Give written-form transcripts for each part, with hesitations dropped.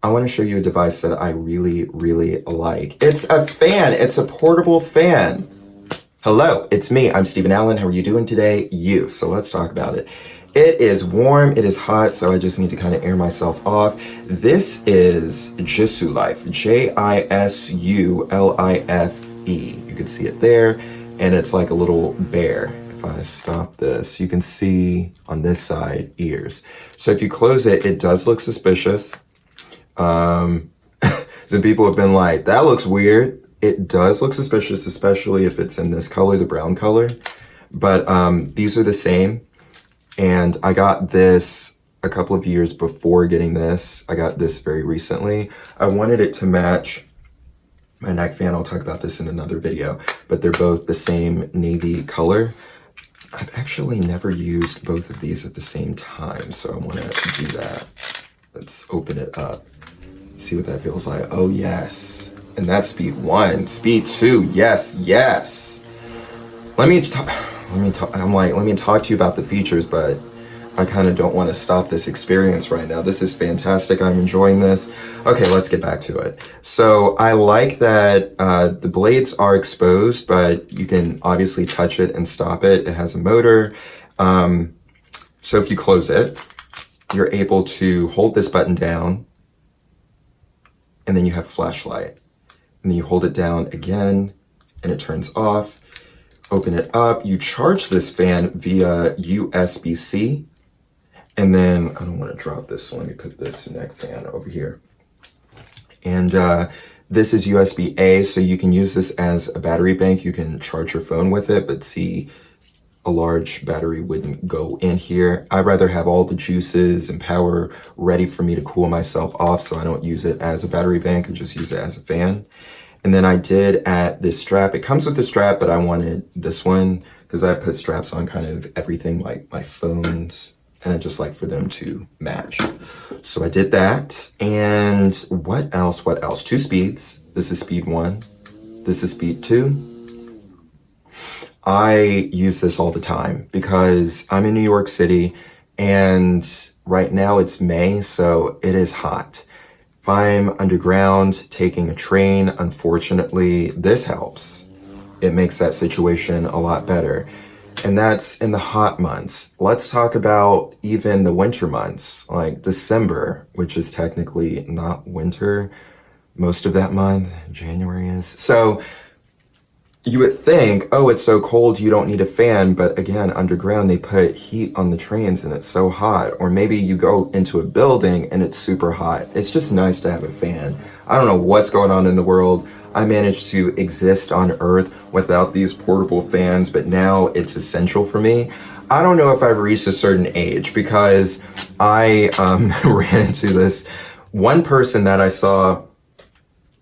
I want to show you a device that I really, really like. It's a fan. It's a portable fan. Hello, it's me. I'm Steven Allen. How are you doing today? So let's talk about it. It is warm. It is hot, so I just need to kind of air myself off. This is JISULIFE. JISULIFE. You can see it there, and it's like a little bear. If I stop this, you can see on this side ears. So if you close it, it does look suspicious. Some people have been like, that looks weird. It does look suspicious, especially if it's in this color, the brown color. But these are the same. And I got this a couple of years before getting this. I got this very recently. I wanted it to match my neck fan. I'll talk about this in another video. But they're both the same navy color. I've actually never used both of these at the same time, so I want to do that. Let's open it up. See what that feels like. Oh yes. And that's speed 1. Speed 2. Yes, yes. Let me talk to you about the features, but I kind of don't want to stop this experience right now. This is fantastic. I'm enjoying this. Okay, let's get back to it. So I like that the blades are exposed, but you can obviously touch it and stop it. It has a motor. So if you close it, you're able to hold this button down, and then you have a flashlight. And then you hold it down again, and it turns off. Open it up. You charge this fan via USB-C. And then, I don't want to drop this, so let me put this neck fan over here. And this is USB-A, so you can use this as a battery bank. You can charge your phone with it, but see, a large battery wouldn't go in here. I'd rather have all the juices and power ready for me to cool myself off, so I don't use it as a battery bank. I just use it as a fan. And then I did add this strap. It comes with the strap, but I wanted this one because I put straps on kind of everything, like my phones, and I just like for them to match. So I did that. And what else? 2 speeds. This is speed 1. This is speed 2. I use this all the time because I'm in New York City and right now it's May, so it is hot. If I'm underground taking a train, unfortunately, this helps. It makes that situation a lot better. And that's in the hot months. Let's talk about even the winter months, like December, which is technically not winter. Most of that month, January is. So you would think, oh, it's so cold, you don't need a fan. But again, underground, they put heat on the trains and it's so hot. Or maybe you go into a building and it's super hot. It's just nice to have a fan. I don't know what's going on in the world. I managed to exist on Earth without these portable fans, but now it's essential for me. I don't know if I've reached a certain age because I ran into this one person that I saw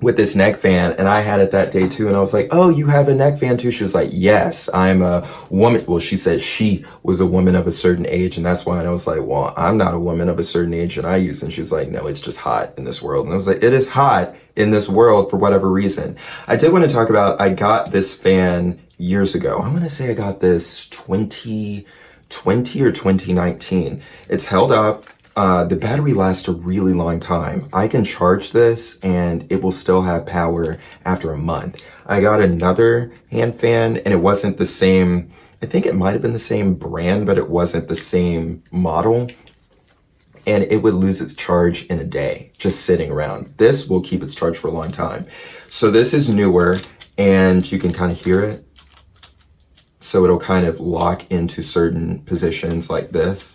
with this neck fan, and I had it that day too, and I was like, oh, you have a neck fan too? She was like, yes, I'm a woman. Well, she said she was a woman of a certain age, and that's why. And I was like, well, I'm not a woman of a certain age, and I use it. And she was like, no, it's just hot in this world. And I was like, it is hot in this world for whatever reason. I did want to talk about, I got this fan years ago. I want to say I got this 2020 or 2019. It's held up. The battery lasts a really long time. I can charge this and it will still have power after a month. I got another hand fan and it wasn't the same. I think it might have been the same brand, but it wasn't the same model. And it would lose its charge in a day, just sitting around. This will keep its charge for a long time. So this is newer and you can kind of hear it. So it'll kind of lock into certain positions like this.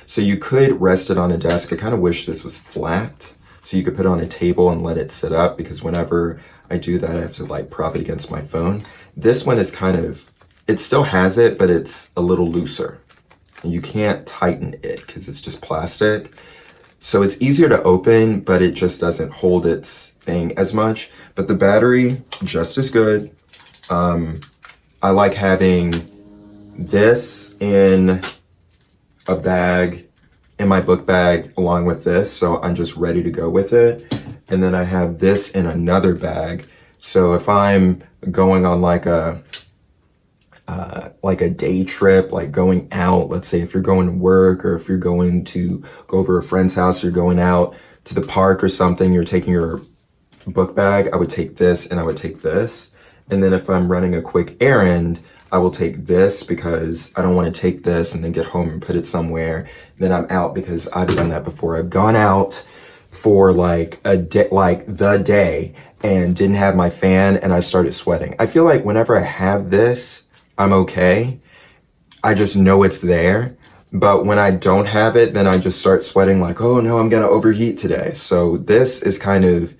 So you could rest it on a desk. I kind of wish this was flat so you could put it on a table and let it sit up, because whenever I do that, I have to like prop it against my phone. This one is kind of, it still has it, but it's a little looser. And you can't tighten it because it's just plastic. So it's easier to open, but it just doesn't hold its thing as much. But the battery, just as good. I like having this in a bag, in my book bag, along with this, so I'm just ready to go with it. And then I have this in another bag, so if I'm going on like a day trip, like going out, let's say if you're going to work or if you're going to go over a friend's house, you're going out to the park or something, you're taking your book bag, I would take this and I would take this. And then if I'm running a quick errand, I will take this because I don't want to take this and then get home and put it somewhere. Then I'm out because I've done that before. I've gone out for like a day, like the day, and didn't have my fan and I started sweating. I feel like whenever I have this, I'm okay. I just know it's there. But when I don't have it, then I just start sweating like, oh no, I'm gonna overheat today. So this is kind of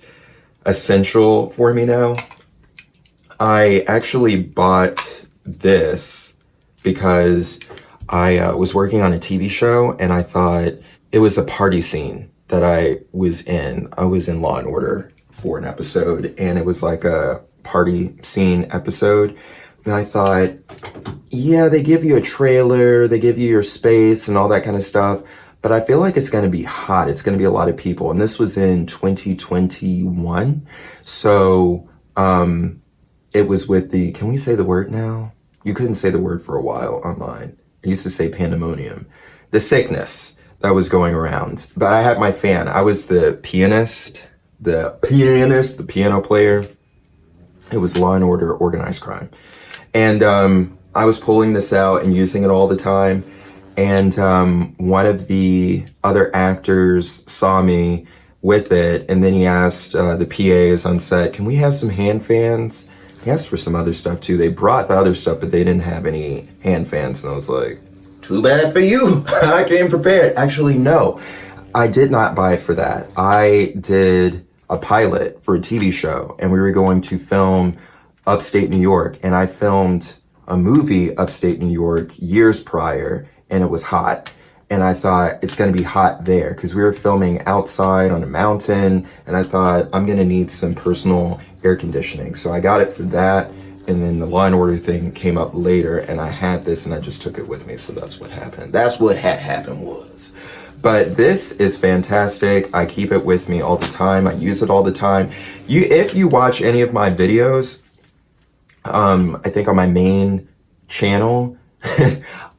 essential for me now. I actually bought this because I was working on a TV show and I thought it was a party scene that I was in. I was in Law and Order for an episode and it was like a party scene episode. And I thought, yeah, they give you a trailer, they give you your space and all that kind of stuff, but I feel like it's going to be hot. It's going to be a lot of people. And this was in 2021. So, it was with the, can we say the word now? You couldn't say the word for a while online. I used to say pandemonium. The sickness that was going around. But I had my fan. I was the piano player. It was Law and Order Organized Crime. And I was pulling this out and using it all the time. And one of the other actors saw me with it. And then he asked the PAs on set, can we have some hand fans? He asked for some other stuff too. They brought the other stuff, but they didn't have any hand fans. And I was like, too bad for you. I came prepared. Actually, no, I did not buy it for that. I did a pilot for a TV show and we were going to film upstate New York. And I filmed a movie upstate New York years prior and it was hot. And I thought it's going to be hot there because we were filming outside on a mountain. And I thought I'm going to need some personal air conditioning. So I got it for that. And then the Law and Order thing came up later and I had this and I just took it with me. So that's what happened. That's what had happened was. But this is fantastic. I keep it with me all the time. I use it all the time. If you watch any of my videos, I think on my main channel,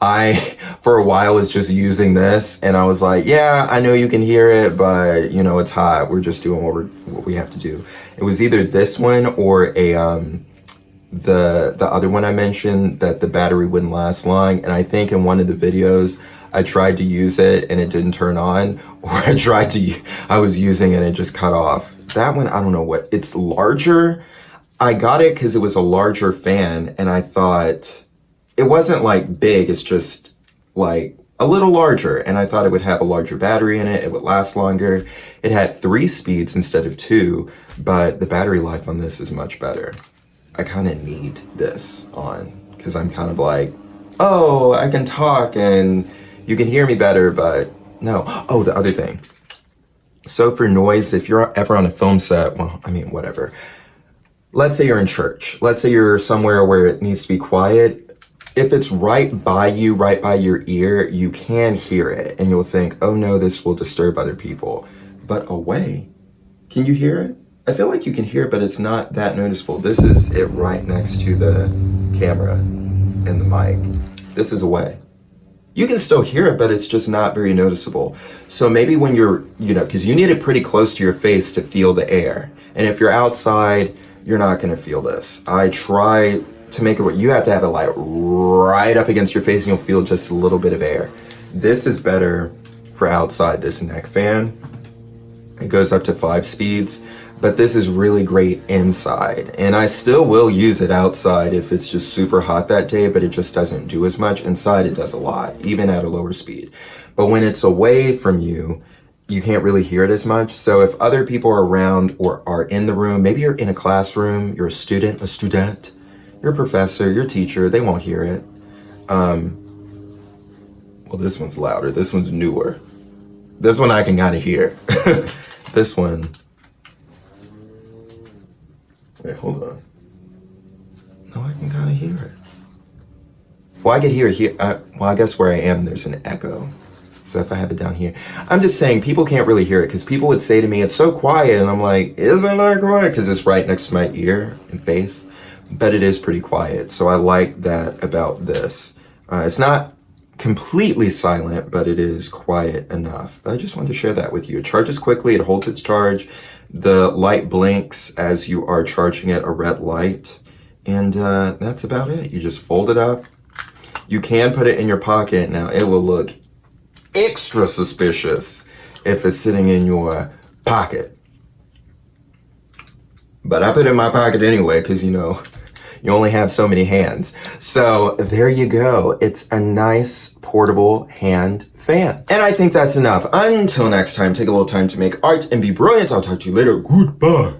I, for a while, was just using this and I was like, yeah, I know you can hear it, but you know, it's hot. We're just doing what we have to do. It was either this one or the other one I mentioned that the battery wouldn't last long. And I think in one of the videos, I tried to use it and it didn't turn on, or I was using it and it just cut off. That one, I don't know what, it's larger. I got it because it was a larger fan and I thought it wasn't like big, it's just like a little larger. And I thought it would have a larger battery in it, it would last longer. It had 3 speeds instead of 2, but the battery life on this is much better. I kind of need this on because I'm kind of like, oh, I can talk and you can hear me better, but no. Oh, the other thing. So for noise, if you're ever on a film set, well, I mean, whatever. Let's say you're in church. Let's say you're somewhere where it needs to be quiet. If it's right by you, right by your ear, you can hear it and you'll think, oh no, this will disturb other people. But away, can you hear it? I feel like you can hear it, but it's not that noticeable. This is it right next to the camera and the mic. This is away. You can still hear it, but it's just not very noticeable. So maybe when you're, because you need it pretty close to your face to feel the air. And if you're outside, you're not gonna feel this. I try to make it where you have to have it like right up against your face and you'll feel just a little bit of air. This is better for outside, this neck fan. It goes up to 5 speeds, but this is really great inside. And I still will use it outside if it's just super hot that day, but it just doesn't do as much. Inside it does a lot, even at a lower speed. But when it's away from you, you can't really hear it as much. So if other people are around or are in the room, maybe you're in a classroom, you're a student, you're a professor, you're a teacher, they won't hear it. Well, this one's louder, this one's newer. This one I can kind of hear. This one, wait, hold on. No, I can kind of hear it. Well, I could hear it here. Well, I guess where I am, there's an echo. So if I have it down here, I'm just saying people can't really hear it because people would say to me, it's so quiet. And I'm like, isn't that quiet? Because it's right next to my ear and face, but it is pretty quiet. So I like that about this. It's not completely silent, but it is quiet enough. I just wanted to share that with you. It charges quickly, it holds its charge. The light blinks as you are charging it, a red light. And that's about it. You just fold it up. You can put it in your pocket. Now, it will look extra suspicious if it's sitting in your pocket. But I put it in my pocket anyway, because, you know, you only have so many hands. So there you go. It's a nice portable hand fan. And I think that's enough. Until next time, take a little time to make art and be brilliant. I'll talk to you later. Goodbye.